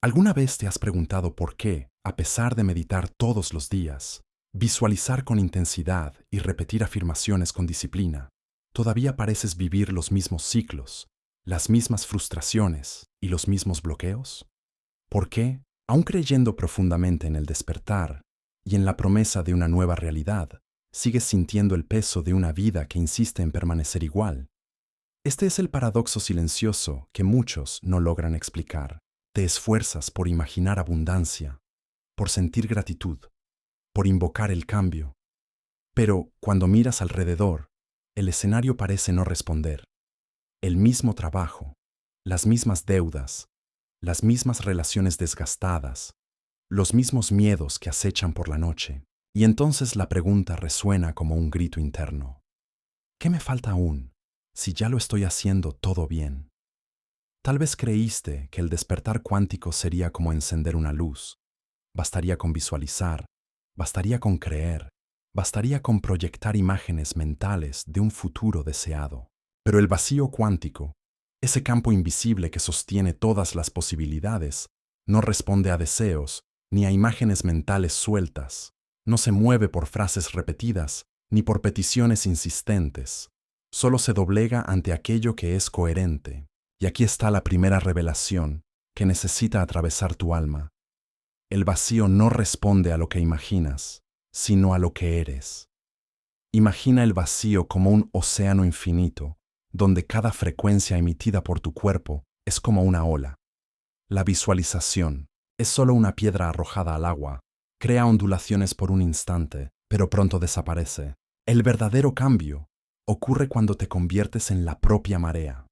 ¿Alguna vez te has preguntado por qué, a pesar de meditar todos los días, visualizar con intensidad y repetir afirmaciones con disciplina, todavía pareces vivir los mismos ciclos, las mismas frustraciones y los mismos bloqueos? ¿Por qué, aun creyendo profundamente en el despertar y en la promesa de una nueva realidad, sigues sintiendo el peso de una vida que insiste en permanecer igual? Este es el paradoxo silencioso que muchos no logran explicar. Te esfuerzas por imaginar abundancia, por sentir gratitud, por invocar el cambio. Pero cuando miras alrededor, el escenario parece no responder. El mismo trabajo, las mismas deudas, las mismas relaciones desgastadas, los mismos miedos que acechan por la noche. Y entonces la pregunta resuena como un grito interno. ¿Qué me falta aún, si ya lo estoy haciendo todo bien? Tal vez creíste que el despertar cuántico sería como encender una luz. Bastaría con visualizar, bastaría con creer, bastaría con proyectar imágenes mentales de un futuro deseado. Pero el vacío cuántico, ese campo invisible que sostiene todas las posibilidades, no responde a deseos ni a imágenes mentales sueltas. No se mueve por frases repetidas ni por peticiones insistentes. Solo se doblega ante aquello que es coherente. Y aquí está la primera revelación que necesita atravesar tu alma. El vacío no responde a lo que imaginas, sino a lo que eres. Imagina el vacío como un océano infinito, donde cada frecuencia emitida por tu cuerpo es como una ola. La visualización es solo una piedra arrojada al agua, crea ondulaciones por un instante, pero pronto desaparece. El verdadero cambio ocurre cuando te conviertes en la propia marea.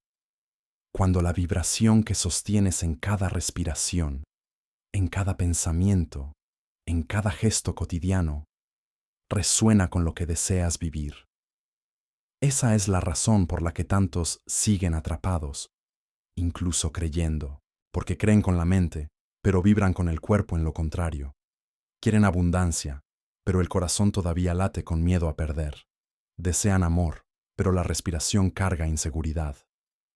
Cuando la vibración que sostienes en cada respiración, en cada pensamiento, en cada gesto cotidiano, resuena con lo que deseas vivir. Esa es la razón por la que tantos siguen atrapados, incluso creyendo, porque creen con la mente, pero vibran con el cuerpo en lo contrario. Quieren abundancia, pero el corazón todavía late con miedo a perder. Desean amor, pero la respiración carga inseguridad.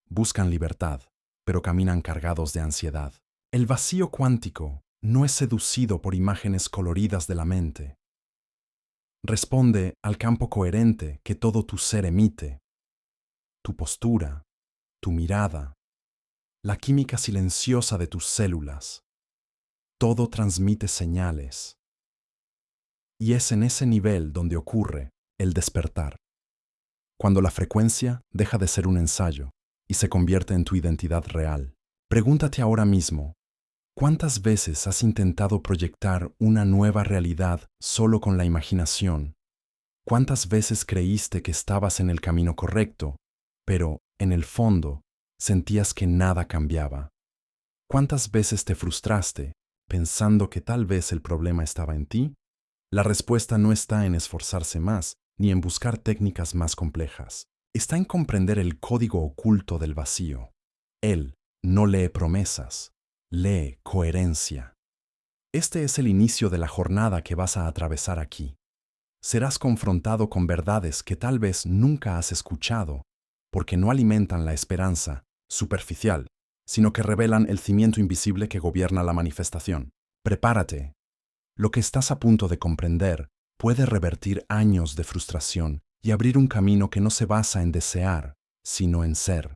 Buscan libertad, pero caminan cargados de ansiedad. El vacío cuántico no es seducido por imágenes coloridas de la mente. Responde al campo coherente que todo tu ser emite. Tu postura, tu mirada, la química silenciosa de tus células. Todo transmite señales. Y es en ese nivel donde ocurre el despertar. Cuando la frecuencia deja de ser un ensayo y se convierte en tu identidad real. Pregúntate ahora mismo, ¿cuántas veces has intentado proyectar una nueva realidad solo con la imaginación? ¿Cuántas veces creíste que estabas en el camino correcto, pero, en el fondo, sentías que nada cambiaba? ¿Cuántas veces te frustraste, pensando que tal vez el problema estaba en ti? La respuesta no está en esforzarse más, ni en buscar técnicas más complejas. Está en comprender el código oculto del vacío. Él no lee promesas, lee coherencia. Este es el inicio de la jornada que vas a atravesar aquí. Serás confrontado con verdades que tal vez nunca has escuchado, porque no alimentan la esperanza superficial, sino que revelan el cimiento invisible que gobierna la manifestación. Prepárate. Lo que estás a punto de comprender puede revertir años de frustración y abrir un camino que no se basa en desear, sino en ser.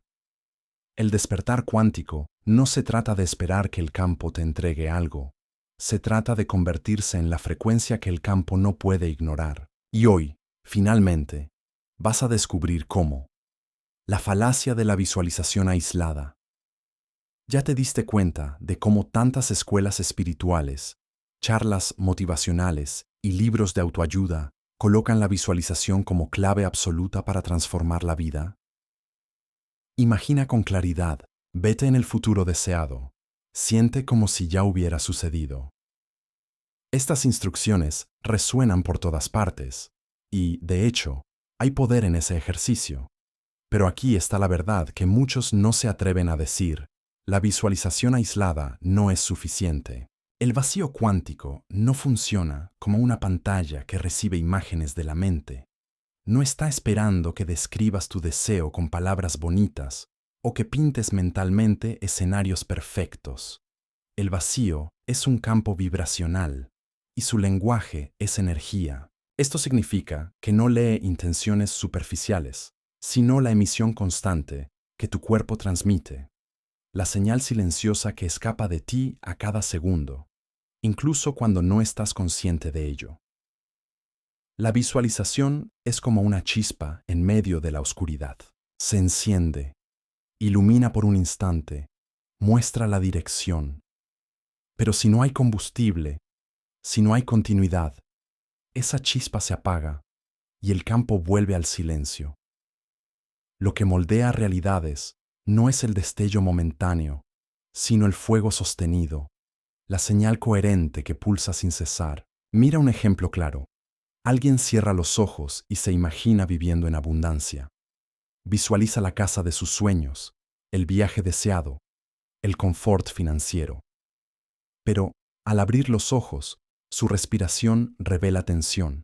El despertar cuántico no se trata de esperar que el campo te entregue algo. Se trata de convertirse en la frecuencia que el campo no puede ignorar. Y hoy, finalmente, vas a descubrir cómo. La falacia de la visualización aislada. Ya te diste cuenta de cómo tantas escuelas espirituales, charlas motivacionales y libros de autoayuda colocan la visualización como clave absoluta para transformar la vida. Imagina con claridad, vete en el futuro deseado, siente como si ya hubiera sucedido. Estas instrucciones resuenan por todas partes, y, de hecho, hay poder en ese ejercicio. Pero aquí está la verdad que muchos no se atreven a decir: la visualización aislada no es suficiente. El vacío cuántico no funciona como una pantalla que recibe imágenes de la mente. No está esperando que describas tu deseo con palabras bonitas o que pintes mentalmente escenarios perfectos. El vacío es un campo vibracional y su lenguaje es energía. Esto significa que no lee intenciones superficiales, sino la emisión constante que tu cuerpo transmite, la señal silenciosa que escapa de ti a cada segundo, incluso cuando no estás consciente de ello. La visualización es como una chispa en medio de la oscuridad. Se enciende, ilumina por un instante, muestra la dirección. Pero si no hay combustible, si no hay continuidad, esa chispa se apaga y el campo vuelve al silencio. Lo que moldea realidades no es el destello momentáneo, sino el fuego sostenido, la señal coherente que pulsa sin cesar. Mira un ejemplo claro. Alguien cierra los ojos y se imagina viviendo en abundancia. Visualiza la casa de sus sueños, el viaje deseado, el confort financiero. Pero, al abrir los ojos, su respiración revela tensión.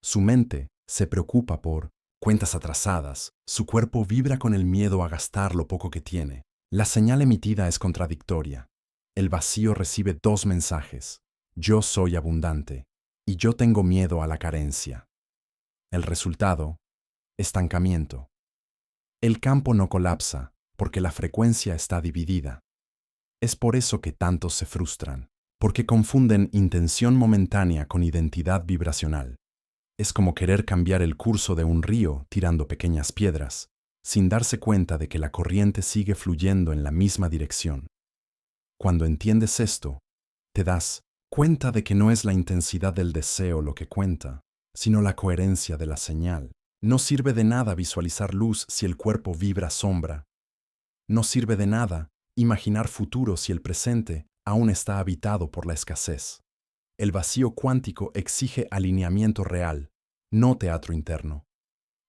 Su mente se preocupa por cuentas atrasadas, su cuerpo vibra con el miedo a gastar lo poco que tiene. La señal emitida es contradictoria. El vacío recibe dos mensajes: yo soy abundante y yo tengo miedo a la carencia. El resultado: estancamiento. El campo no colapsa porque la frecuencia está dividida. Es por eso que tantos se frustran, porque confunden intención momentánea con identidad vibracional. Es como querer cambiar el curso de un río tirando pequeñas piedras, sin darse cuenta de que la corriente sigue fluyendo en la misma dirección. Cuando entiendes esto, te das cuenta de que no es la intensidad del deseo lo que cuenta, sino la coherencia de la señal. No sirve de nada visualizar luz si el cuerpo vibra sombra. No sirve de nada imaginar futuro si el presente aún está habitado por la escasez. El vacío cuántico exige alineamiento real, no teatro interno.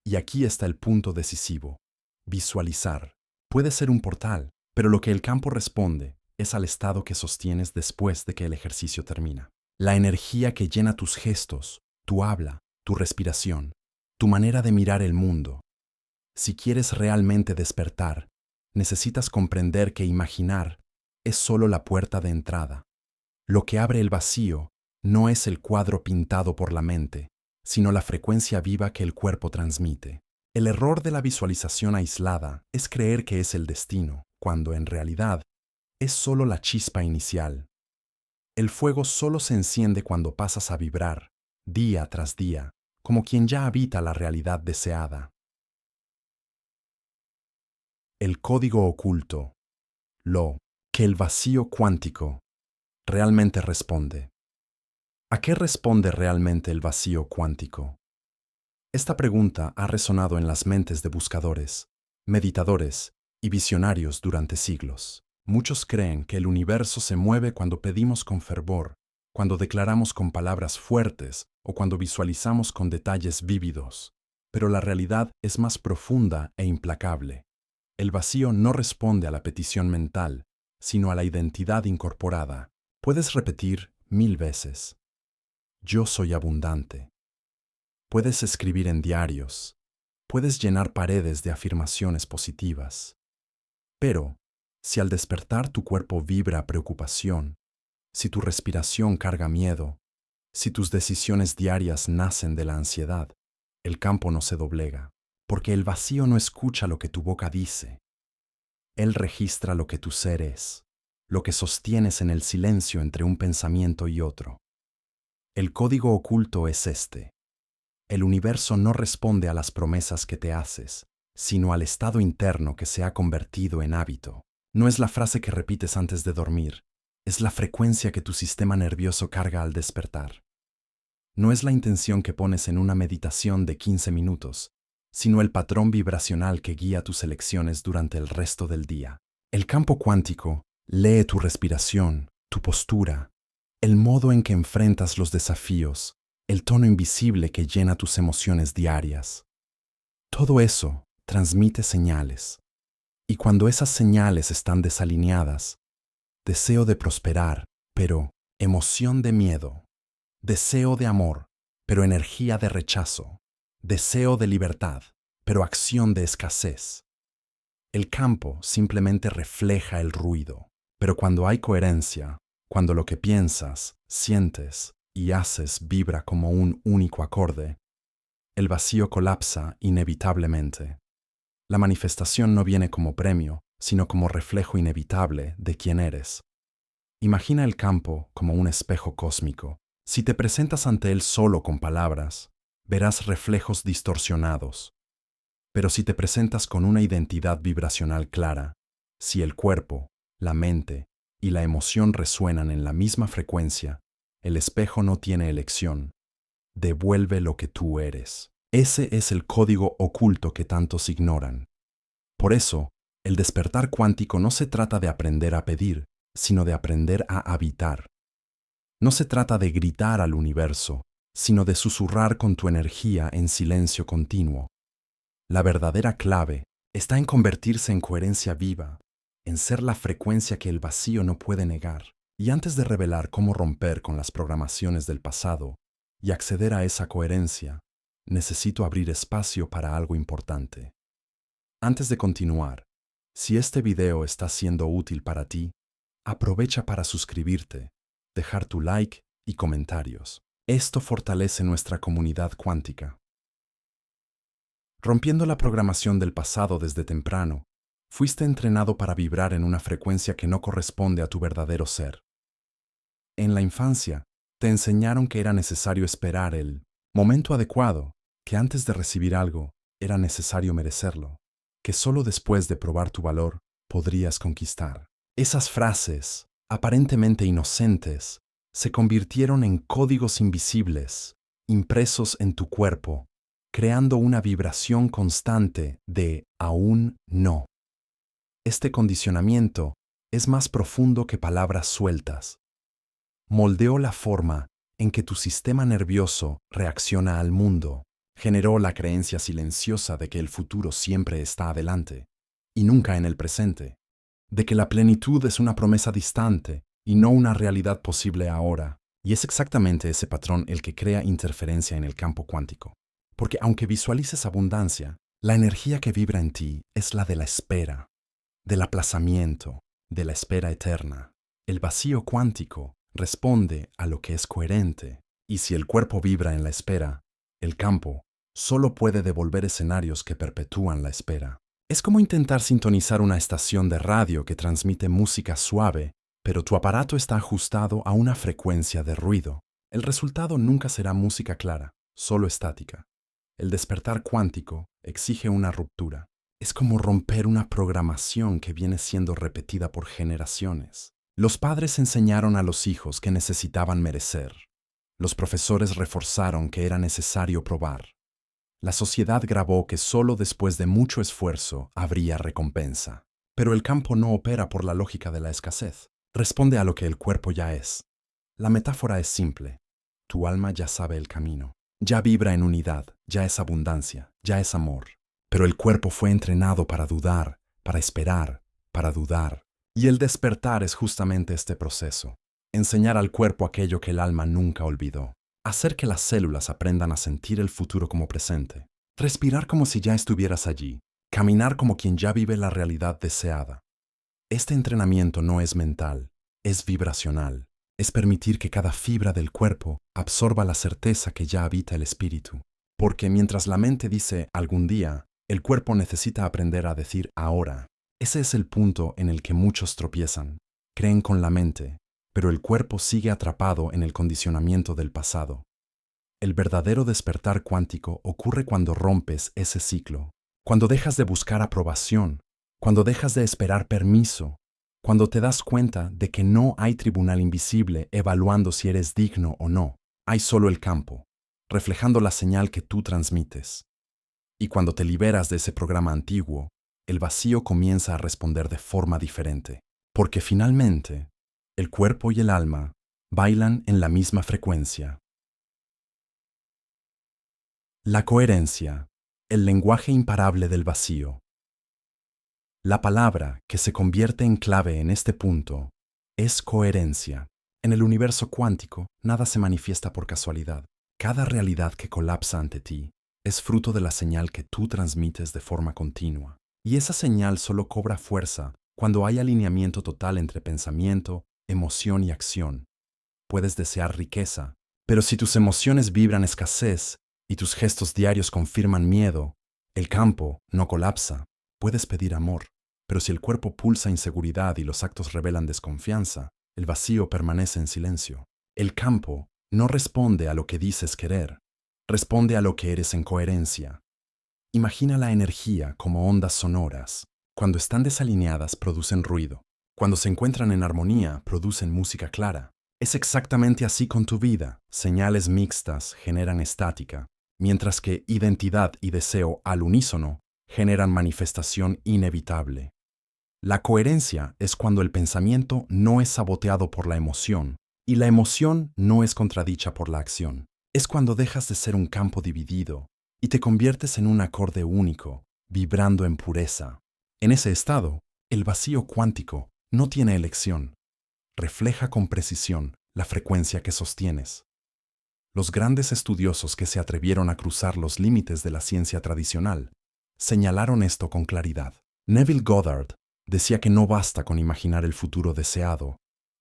Y aquí está el punto decisivo. Visualizar. Puede ser un portal, pero lo que el campo responde es al estado que sostienes después de que el ejercicio termina. La energía que llena tus gestos, tu habla, tu respiración, tu manera de mirar el mundo. Si quieres realmente despertar, necesitas comprender que imaginar es solo la puerta de entrada. Lo que abre el vacío no es el cuadro pintado por la mente, sino la frecuencia viva que el cuerpo transmite. El error de la visualización aislada es creer que es el destino, cuando en realidad es solo la chispa inicial. El fuego solo se enciende cuando pasas a vibrar, día tras día, como quien ya habita la realidad deseada. El código oculto, lo que el vacío cuántico realmente responde. ¿A qué responde realmente el vacío cuántico? Esta pregunta ha resonado en las mentes de buscadores, meditadores y visionarios durante siglos. Muchos creen que el universo se mueve cuando pedimos con fervor, cuando declaramos con palabras fuertes o cuando visualizamos con detalles vívidos. Pero la realidad es más profunda e implacable. El vacío no responde a la petición mental, sino a la identidad incorporada. Puedes repetir 1000 veces: yo soy abundante. Puedes escribir en diarios. Puedes llenar paredes de afirmaciones positivas. Pero, si al despertar tu cuerpo vibra preocupación, si tu respiración carga miedo, si tus decisiones diarias nacen de la ansiedad, el campo no se doblega, porque el vacío no escucha lo que tu boca dice. Él registra lo que tu ser es, lo que sostienes en el silencio entre un pensamiento y otro. El código oculto es este. El universo no responde a las promesas que te haces, sino al estado interno que se ha convertido en hábito. No es la frase que repites antes de dormir, es la frecuencia que tu sistema nervioso carga al despertar. No es la intención que pones en una meditación de 15 minutos, sino el patrón vibracional que guía tus elecciones durante el resto del día. El campo cuántico lee tu respiración, tu postura, el modo en que enfrentas los desafíos, el tono invisible que llena tus emociones diarias. Todo eso transmite señales. Y cuando esas señales están desalineadas, deseo de prosperar, pero emoción de miedo, deseo de amor, pero energía de rechazo, deseo de libertad, pero acción de escasez. El campo simplemente refleja el ruido, pero cuando hay coherencia, cuando lo que piensas, sientes y haces vibra como un único acorde, el vacío colapsa inevitablemente. La manifestación no viene como premio, sino como reflejo inevitable de quién eres. Imagina el campo como un espejo cósmico. Si te presentas ante él solo con palabras, verás reflejos distorsionados. Pero si te presentas con una identidad vibracional clara, si el cuerpo, la mente y la emoción resuenan en la misma frecuencia, el espejo no tiene elección. Devuelve lo que tú eres. Ese es el código oculto que tantos ignoran. Por eso, el despertar cuántico no se trata de aprender a pedir, sino de aprender a habitar. No se trata de gritar al universo, sino de susurrar con tu energía en silencio continuo. La verdadera clave está en convertirse en coherencia viva, en ser la frecuencia que el vacío no puede negar. Y antes de revelar cómo romper con las programaciones del pasado y acceder a esa coherencia, necesito abrir espacio para algo importante. Antes de continuar, si este video está siendo útil para ti, aprovecha para suscribirte, dejar tu like y comentarios. Esto fortalece nuestra comunidad cuántica. Rompiendo la programación del pasado desde temprano, fuiste entrenado para vibrar en una frecuencia que no corresponde a tu verdadero ser. En la infancia, te enseñaron que era necesario esperar el momento adecuado, que antes de recibir algo, era necesario merecerlo, que solo después de probar tu valor podrías conquistar. Esas frases, aparentemente inocentes, se convirtieron en códigos invisibles, impresos en tu cuerpo, creando una vibración constante de aún no. Este condicionamiento es más profundo que palabras sueltas. Moldeó la forma en que tu sistema nervioso reacciona al mundo. Generó la creencia silenciosa de que el futuro siempre está adelante y nunca en el presente, de que la plenitud es una promesa distante y no una realidad posible ahora. Y es exactamente ese patrón el que crea interferencia en el campo cuántico. Porque aunque visualices abundancia, la energía que vibra en ti es la de la espera, del aplazamiento, de la espera eterna. El vacío cuántico responde a lo que es coherente, y si el cuerpo vibra en la espera, el campo solo puede devolver escenarios que perpetúan la espera. Es como intentar sintonizar una estación de radio que transmite música suave, pero tu aparato está ajustado a una frecuencia de ruido. El resultado nunca será música clara, solo estática. El despertar cuántico exige una ruptura. Es como romper una programación que viene siendo repetida por generaciones. Los padres enseñaron a los hijos que necesitaban merecer. Los profesores reforzaron que era necesario probar. La sociedad grabó que solo después de mucho esfuerzo habría recompensa. Pero el campo no opera por la lógica de la escasez. Responde a lo que el cuerpo ya es. La metáfora es simple. Tu alma ya sabe el camino. Ya vibra en unidad, ya es abundancia, ya es amor. Pero el cuerpo fue entrenado para dudar, para esperar, para dudar. Y el despertar es justamente este proceso. Enseñar al cuerpo aquello que el alma nunca olvidó. Hacer que las células aprendan a sentir el futuro como presente. Respirar como si ya estuvieras allí. Caminar como quien ya vive la realidad deseada. Este entrenamiento no es mental, es vibracional. Es permitir que cada fibra del cuerpo absorba la certeza que ya habita el espíritu. Porque mientras la mente dice algún día, el cuerpo necesita aprender a decir ahora. Ese es el punto en el que muchos tropiezan. Creen con la mente, pero el cuerpo sigue atrapado en el condicionamiento del pasado. El verdadero despertar cuántico ocurre cuando rompes ese ciclo, cuando dejas de buscar aprobación, cuando dejas de esperar permiso, cuando te das cuenta de que no hay tribunal invisible evaluando si eres digno o no. Hay solo el campo, reflejando la señal que tú transmites. Y cuando te liberas de ese programa antiguo, el vacío comienza a responder de forma diferente, porque finalmente, el cuerpo y el alma bailan en la misma frecuencia. La coherencia, el lenguaje imparable del vacío. La palabra que se convierte en clave en este punto es coherencia. En el universo cuántico, nada se manifiesta por casualidad. Cada realidad que colapsa ante ti es fruto de la señal que tú transmites de forma continua. Y esa señal solo cobra fuerza cuando hay alineamiento total entre pensamiento, emoción y acción. Puedes desear riqueza, pero si tus emociones vibran escasez y tus gestos diarios confirman miedo, el campo no colapsa. Puedes pedir amor, pero si el cuerpo pulsa inseguridad y los actos revelan desconfianza, el vacío permanece en silencio. El campo no responde a lo que dices querer, responde a lo que eres en coherencia. Imagina la energía como ondas sonoras. Cuando están desalineadas producen ruido. Cuando se encuentran en armonía producen música clara. Es exactamente así con tu vida. Señales mixtas generan estática, mientras que identidad y deseo al unísono generan manifestación inevitable. La coherencia es cuando el pensamiento no es saboteado por la emoción y la emoción no es contradicha por la acción. Es cuando dejas de ser un campo dividido y te conviertes en un acorde único, vibrando en pureza. En ese estado, el vacío cuántico no tiene elección. Refleja con precisión la frecuencia que sostienes. Los grandes estudiosos que se atrevieron a cruzar los límites de la ciencia tradicional señalaron esto con claridad. Neville Goddard decía que no basta con imaginar el futuro deseado,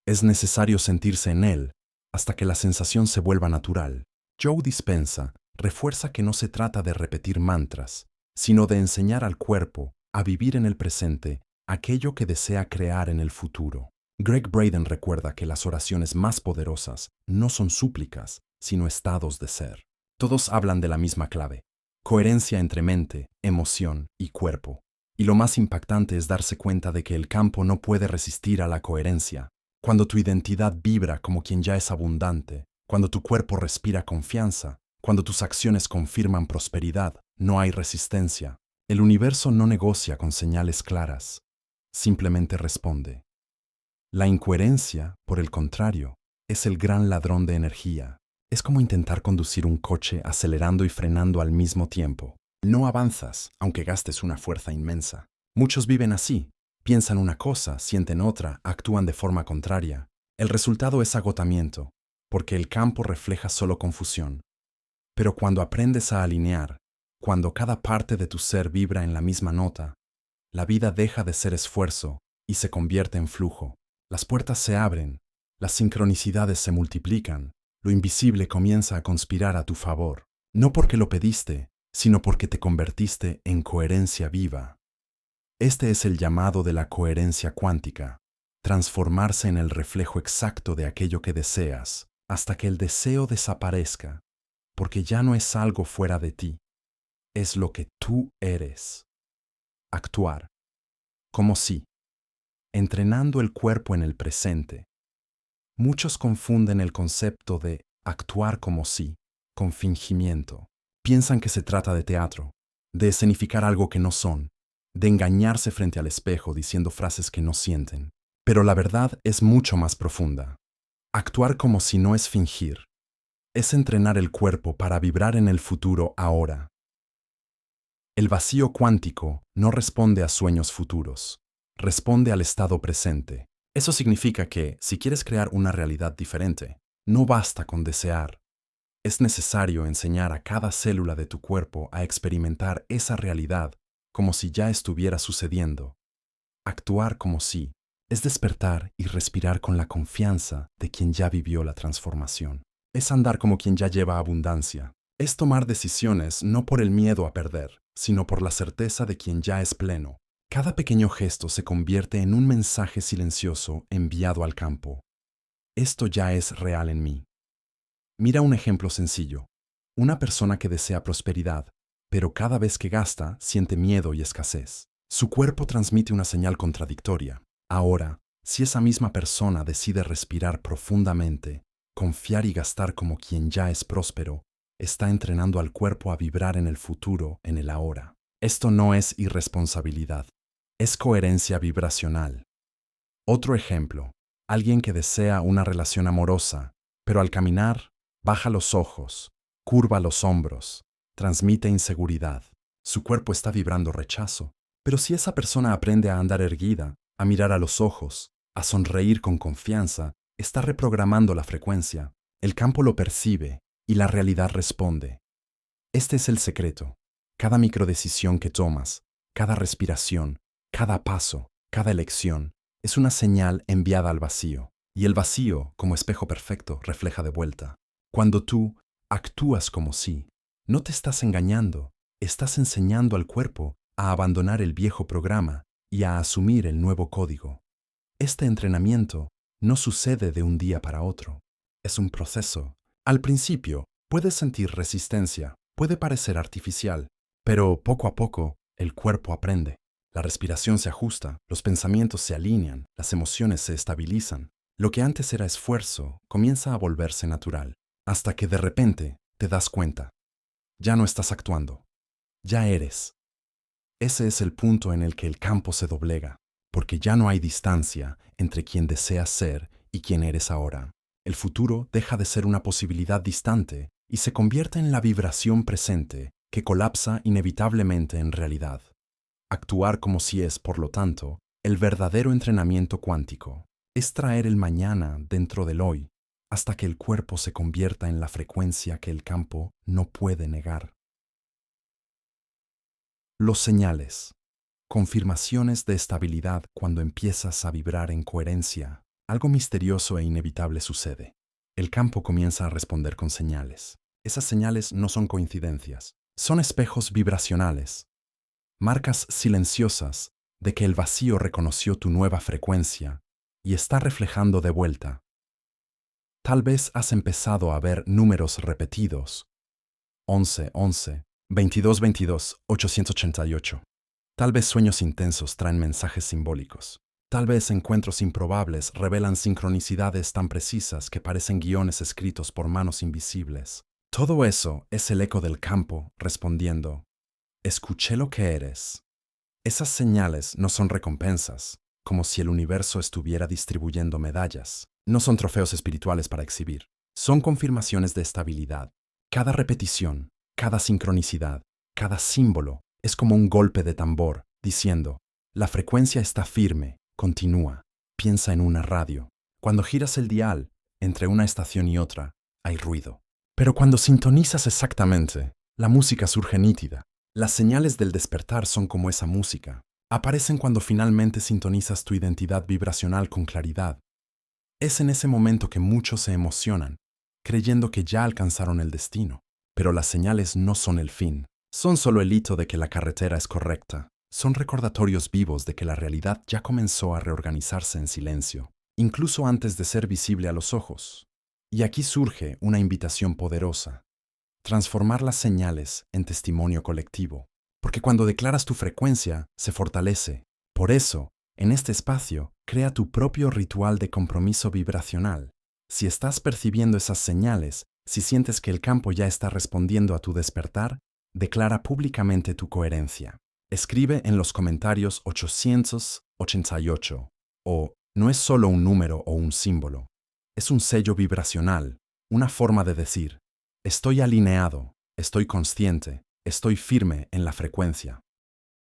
es necesario sentirse en él hasta que la sensación se vuelva natural. Joe Dispenza refuerza que no se trata de repetir mantras, sino de enseñar al cuerpo a vivir en el presente aquello que desea crear en el futuro. Greg Braden recuerda que las oraciones más poderosas no son súplicas, sino estados de ser. Todos hablan de la misma clave: coherencia entre mente, emoción y cuerpo. Y lo más impactante es darse cuenta de que el campo no puede resistir a la coherencia. Cuando tu identidad vibra como quien ya es abundante, cuando tu cuerpo respira confianza, cuando tus acciones confirman prosperidad, no hay resistencia. El universo no negocia con señales claras, simplemente responde. La incoherencia, por el contrario, es el gran ladrón de energía. Es como intentar conducir un coche acelerando y frenando al mismo tiempo. No avanzas, aunque gastes una fuerza inmensa. Muchos viven así. Piensan una cosa, sienten otra, actúan de forma contraria. El resultado es agotamiento, porque el campo refleja solo confusión. Pero cuando aprendes a alinear, cuando cada parte de tu ser vibra en la misma nota, la vida deja de ser esfuerzo y se convierte en flujo. Las puertas se abren, las sincronicidades se multiplican, lo invisible comienza a conspirar a tu favor, no porque lo pediste, sino porque te convertiste en coherencia viva. Este es el llamado de la coherencia cuántica, transformarse en el reflejo exacto de aquello que deseas, hasta que el deseo desaparezca, porque ya no es algo fuera de ti, es lo que tú eres. Actuar, como si, entrenando el cuerpo en el presente. Muchos confunden el concepto de actuar como si con fingimiento. Piensan que se trata de teatro, de escenificar algo que no son, de engañarse frente al espejo diciendo frases que no sienten. Pero la verdad es mucho más profunda. Actuar como si no es fingir, es entrenar el cuerpo para vibrar en el futuro ahora. El vacío cuántico no responde a sueños futuros, responde al estado presente. Eso significa que, si quieres crear una realidad diferente, no basta con desear. Es necesario enseñar a cada célula de tu cuerpo a experimentar esa realidad como si ya estuviera sucediendo. Actuar como si es despertar y respirar con la confianza de quien ya vivió la transformación. Es andar como quien ya lleva abundancia. Es tomar decisiones no por el miedo a perder, sino por la certeza de quien ya es pleno. Cada pequeño gesto se convierte en un mensaje silencioso enviado al campo. Esto ya es real en mí. Mira un ejemplo sencillo. Una persona que desea prosperidad, pero cada vez que gasta siente miedo y escasez. Su cuerpo transmite una señal contradictoria. Ahora, si esa misma persona decide respirar profundamente, confiar y gastar como quien ya es próspero, está entrenando al cuerpo a vibrar en el futuro, en el ahora. Esto no es irresponsabilidad, es coherencia vibracional. Otro ejemplo, alguien que desea una relación amorosa, pero al caminar, baja los ojos, curva los hombros, transmite inseguridad. Su cuerpo está vibrando rechazo. Pero si esa persona aprende a andar erguida, a mirar a los ojos, a sonreír con confianza, está reprogramando la frecuencia. El campo lo percibe y la realidad responde. Este es el secreto. Cada microdecisión que tomas, cada respiración, cada paso, cada elección, es una señal enviada al vacío. Y el vacío, como espejo perfecto, refleja de vuelta. Cuando tú actúas como si, no te estás engañando, estás enseñando al cuerpo a abandonar el viejo programa y a asumir el nuevo código. Este entrenamiento no sucede de un día para otro. Es un proceso. Al principio, puedes sentir resistencia, puede parecer artificial, pero poco a poco el cuerpo aprende. La respiración se ajusta, los pensamientos se alinean, las emociones se estabilizan. Lo que antes era esfuerzo comienza a volverse natural, hasta que de repente te das cuenta. Ya no estás actuando, ya eres. Ese es el punto en el que el campo se doblega, porque ya no hay distancia entre quien deseas ser y quien eres ahora. El futuro deja de ser una posibilidad distante y se convierte en la vibración presente que colapsa inevitablemente en realidad. Actuar como si es, por lo tanto, el verdadero entrenamiento cuántico. Es traer el mañana dentro del hoy, hasta que el cuerpo se convierta en la frecuencia que el campo no puede negar. Los señales. Confirmaciones de estabilidad cuando empiezas a vibrar en coherencia. Algo misterioso e inevitable sucede. El campo comienza a responder con señales. Esas señales no son coincidencias, son espejos vibracionales, marcas silenciosas de que el vacío reconoció tu nueva frecuencia y está reflejando de vuelta. Tal vez has empezado a ver números repetidos. 11, 11, 22, 22, 888. Tal vez sueños intensos traen mensajes simbólicos. Tal vez encuentros improbables revelan sincronicidades tan precisas que parecen guiones escritos por manos invisibles. Todo eso es el eco del campo respondiendo: escuché lo que eres. Esas señales no son recompensas, como si el universo estuviera distribuyendo medallas. No son trofeos espirituales para exhibir. Son confirmaciones de estabilidad. Cada repetición, cada sincronicidad, cada símbolo es como un golpe de tambor, diciendo: la frecuencia está firme, continúa, piensa en una radio. Cuando giras el dial, entre una estación y otra, hay ruido. Pero cuando sintonizas exactamente, la música surge nítida. Las señales del despertar son como esa música. Aparecen cuando finalmente sintonizas tu identidad vibracional con claridad. Es en ese momento que muchos se emocionan, creyendo que ya alcanzaron el destino. Pero las señales no son el fin. Son solo el hito de que la carretera es correcta. Son recordatorios vivos de que la realidad ya comenzó a reorganizarse en silencio, incluso antes de ser visible a los ojos. Y aquí surge una invitación poderosa: transformar las señales en testimonio colectivo. Porque cuando declaras tu frecuencia, se fortalece. Por eso, en este espacio, crea tu propio ritual de compromiso vibracional. Si estás percibiendo esas señales, si sientes que el campo ya está respondiendo a tu despertar, declara públicamente tu coherencia. Escribe en los comentarios 888, o no es solo un número o un símbolo, es un sello vibracional, una forma de decir: estoy alineado, estoy consciente, estoy firme en la frecuencia.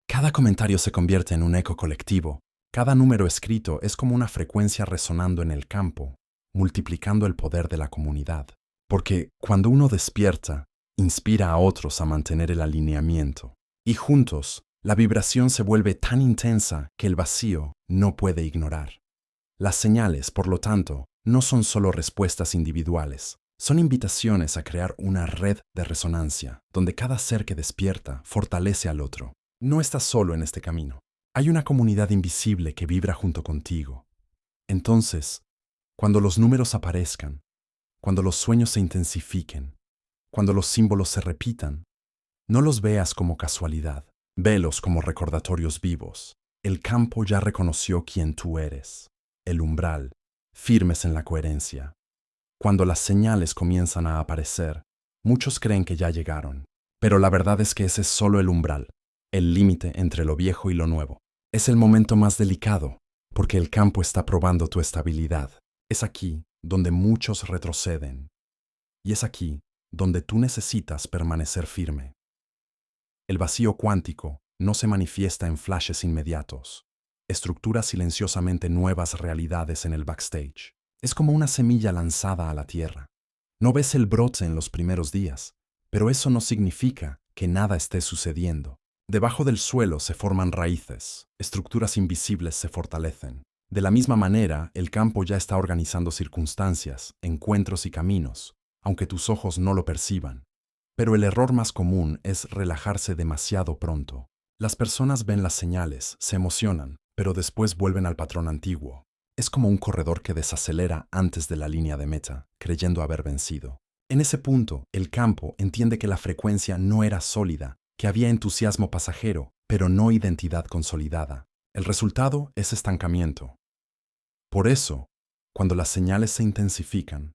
Cada comentario se convierte en un eco colectivo. Cada número escrito es como una frecuencia resonando en el campo, multiplicando el poder de la comunidad. Porque cuando uno despierta, inspira a otros a mantener el alineamiento. Y juntos, la vibración se vuelve tan intensa que el vacío no puede ignorar. Las señales, por lo tanto, no son solo respuestas individuales. Son invitaciones a crear una red de resonancia, donde cada ser que despierta fortalece al otro. No estás solo en este camino. Hay una comunidad invisible que vibra junto contigo. Entonces, cuando los números aparezcan, cuando los sueños se intensifiquen, cuando los símbolos se repitan, no los veas como casualidad, velos como recordatorios vivos. El campo ya reconoció quién tú eres. El umbral, firmes en la coherencia. Cuando las señales comienzan a aparecer, muchos creen que ya llegaron, pero la verdad es que ese es solo el umbral, el límite entre lo viejo y lo nuevo. Es el momento más delicado, porque el campo está probando tu estabilidad. Es aquí donde muchos retroceden, y es aquí donde tú necesitas permanecer firme. El vacío cuántico no se manifiesta en flashes inmediatos, estructura silenciosamente nuevas realidades en el backstage. Es como una semilla lanzada a la tierra. No ves el brote en los primeros días, pero eso no significa que nada esté sucediendo. Debajo del suelo se forman raíces, estructuras invisibles se fortalecen. De la misma manera, el campo ya está organizando circunstancias, encuentros y caminos, aunque tus ojos no lo perciban. Pero el error más común es relajarse demasiado pronto. Las personas ven las señales, se emocionan, pero después vuelven al patrón antiguo. Es como un corredor que desacelera antes de la línea de meta, creyendo haber vencido. En ese punto, el campo entiende que la frecuencia no era sólida, que había entusiasmo pasajero, pero no identidad consolidada. El resultado es estancamiento. Por eso, cuando las señales se intensifican,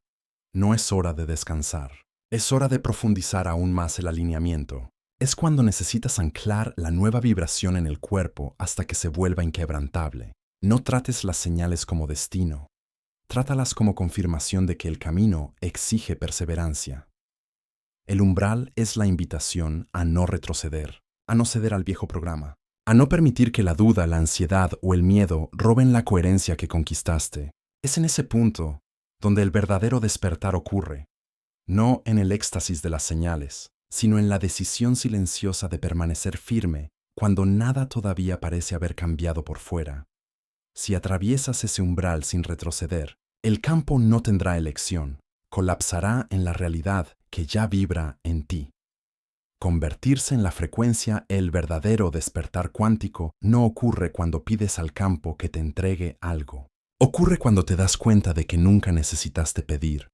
no es hora de descansar. Es hora de profundizar aún más el alineamiento. Es cuando necesitas anclar la nueva vibración en el cuerpo hasta que se vuelva inquebrantable. No trates las señales como destino. Trátalas como confirmación de que el camino exige perseverancia. El umbral es la invitación a no retroceder, a no ceder al viejo programa, a no permitir que la duda, la ansiedad o el miedo roben la coherencia que conquistaste. Es en ese punto donde el verdadero despertar ocurre, no en el éxtasis de las señales, sino en la decisión silenciosa de permanecer firme cuando nada todavía parece haber cambiado por fuera. Si atraviesas ese umbral sin retroceder, el campo no tendrá elección, colapsará en la realidad que ya vibra en ti. Convertirse en la frecuencia, el verdadero despertar cuántico, no ocurre cuando pides al campo que te entregue algo. Ocurre cuando te das cuenta de que nunca necesitaste pedir,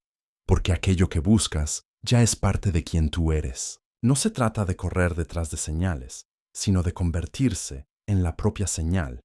porque aquello que buscas ya es parte de quien tú eres. No se trata de correr detrás de señales, sino de convertirse en la propia señal.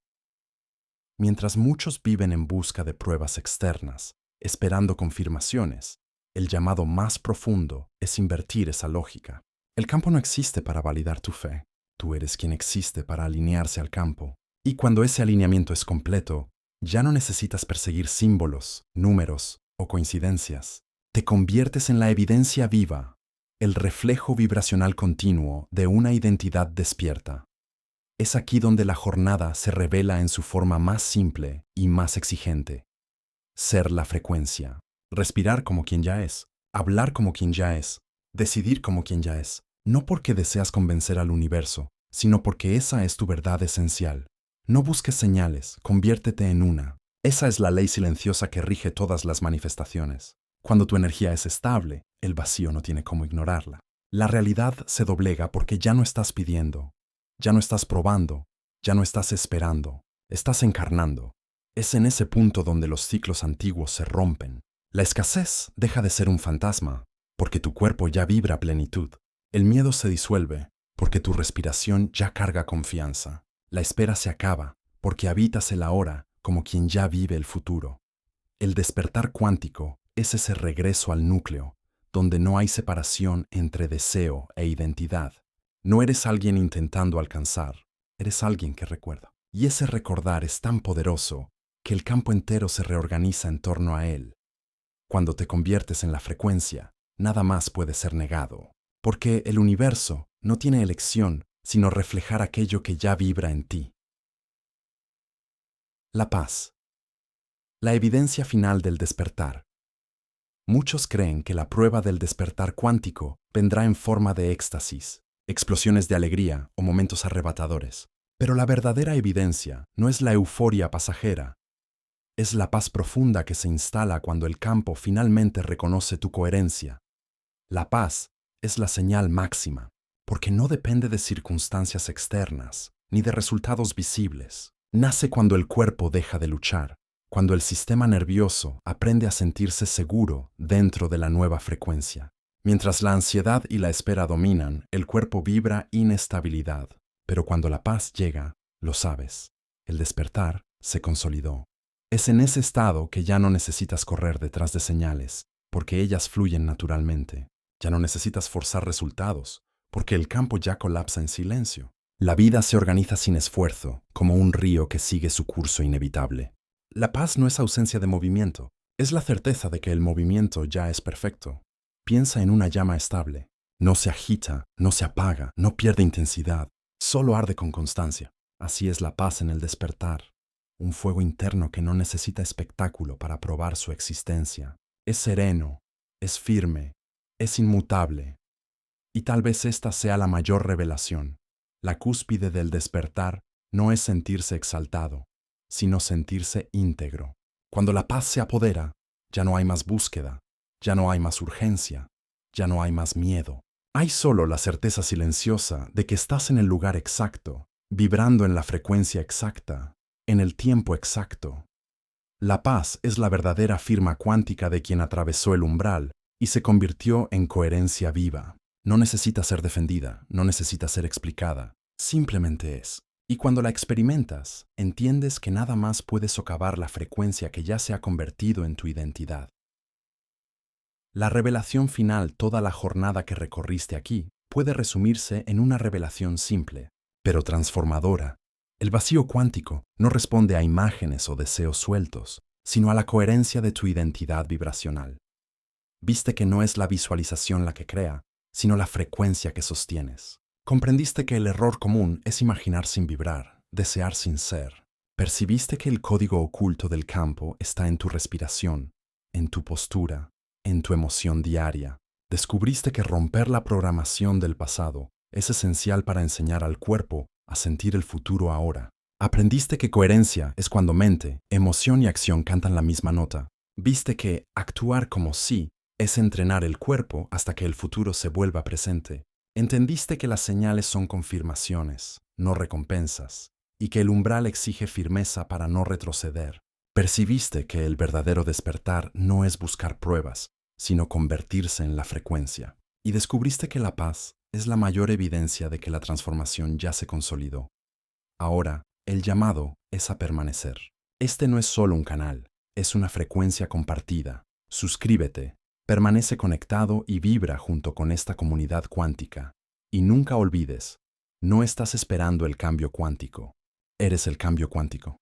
Mientras muchos viven en busca de pruebas externas, esperando confirmaciones, el llamado más profundo es invertir esa lógica. El campo no existe para validar tu fe, tú eres quien existe para alinearse al campo. Y cuando ese alineamiento es completo, ya no necesitas perseguir símbolos, números o coincidencias. Te conviertes en la evidencia viva, el reflejo vibracional continuo de una identidad despierta. Es aquí donde la jornada se revela en su forma más simple y más exigente. Ser la frecuencia, respirar como quien ya es, hablar como quien ya es, decidir como quien ya es, no porque deseas convencer al universo, sino porque esa es tu verdad esencial. No busques señales, conviértete en una. Esa es la ley silenciosa que rige todas las manifestaciones. Cuando tu energía es estable, el vacío no tiene cómo ignorarla. La realidad se doblega porque ya no estás pidiendo, ya no estás probando, ya no estás esperando, estás encarnando. Es en ese punto donde los ciclos antiguos se rompen. La escasez deja de ser un fantasma, porque tu cuerpo ya vibra plenitud. El miedo se disuelve, porque tu respiración ya carga confianza. La espera se acaba, porque habitas el ahora como quien ya vive el futuro. El despertar cuántico es ese regreso al núcleo, donde no hay separación entre deseo e identidad. No eres alguien intentando alcanzar, eres alguien que recuerda. Y ese recordar es tan poderoso que el campo entero se reorganiza en torno a él. Cuando te conviertes en la frecuencia, nada más puede ser negado, porque el universo no tiene elección sino reflejar aquello que ya vibra en ti. La paz. La evidencia final del despertar. Muchos creen que la prueba del despertar cuántico vendrá en forma de éxtasis, explosiones de alegría o momentos arrebatadores. Pero la verdadera evidencia no es la euforia pasajera, es la paz profunda que se instala cuando el campo finalmente reconoce tu coherencia. La paz es la señal máxima, porque no depende de circunstancias externas ni de resultados visibles. Nace cuando el cuerpo deja de luchar, cuando el sistema nervioso aprende a sentirse seguro dentro de la nueva frecuencia. Mientras la ansiedad y la espera dominan, el cuerpo vibra inestabilidad. Pero cuando la paz llega, lo sabes, el despertar se consolidó. Es en ese estado que ya no necesitas correr detrás de señales, porque ellas fluyen naturalmente. Ya no necesitas forzar resultados, porque el campo ya colapsa en silencio. La vida se organiza sin esfuerzo, como un río que sigue su curso inevitable. La paz no es ausencia de movimiento, es la certeza de que el movimiento ya es perfecto. Piensa en una llama estable. No se agita, no se apaga, no pierde intensidad, solo arde con constancia. Así es la paz en el despertar. Un fuego interno que no necesita espectáculo para probar su existencia. Es sereno, es firme, es inmutable. Y tal vez esta sea la mayor revelación. La cúspide del despertar no es sentirse exaltado, sino sentirse íntegro. Cuando la paz se apodera, ya no hay más búsqueda, ya no hay más urgencia, ya no hay más miedo. Hay solo la certeza silenciosa de que estás en el lugar exacto, vibrando en la frecuencia exacta, en el tiempo exacto. La paz es la verdadera firma cuántica de quien atravesó el umbral y se convirtió en coherencia viva. No necesita ser defendida, no necesita ser explicada, simplemente es. Y cuando la experimentas, entiendes que nada más puede socavar la frecuencia que ya se ha convertido en tu identidad. La revelación final, toda la jornada que recorriste aquí, puede resumirse en una revelación simple, pero transformadora. El vacío cuántico no responde a imágenes o deseos sueltos, sino a la coherencia de tu identidad vibracional. Viste que no es la visualización la que crea, sino la frecuencia que sostienes. Comprendiste que el error común es imaginar sin vibrar, desear sin ser. Percibiste que el código oculto del campo está en tu respiración, en tu postura, en tu emoción diaria. Descubriste que romper la programación del pasado es esencial para enseñar al cuerpo a sentir el futuro ahora. Aprendiste que coherencia es cuando mente, emoción y acción cantan la misma nota. Viste que actuar como sí es entrenar el cuerpo hasta que el futuro se vuelva presente. Entendiste que las señales son confirmaciones, no recompensas, y que el umbral exige firmeza para no retroceder. Percibiste que el verdadero despertar no es buscar pruebas, sino convertirse en la frecuencia. Y descubriste que la paz es la mayor evidencia de que la transformación ya se consolidó. Ahora, el llamado es a permanecer. Este no es solo un canal, es una frecuencia compartida. Suscríbete, permanece conectado y vibra junto con esta comunidad cuántica. Y nunca olvides, no estás esperando el cambio cuántico, eres el cambio cuántico.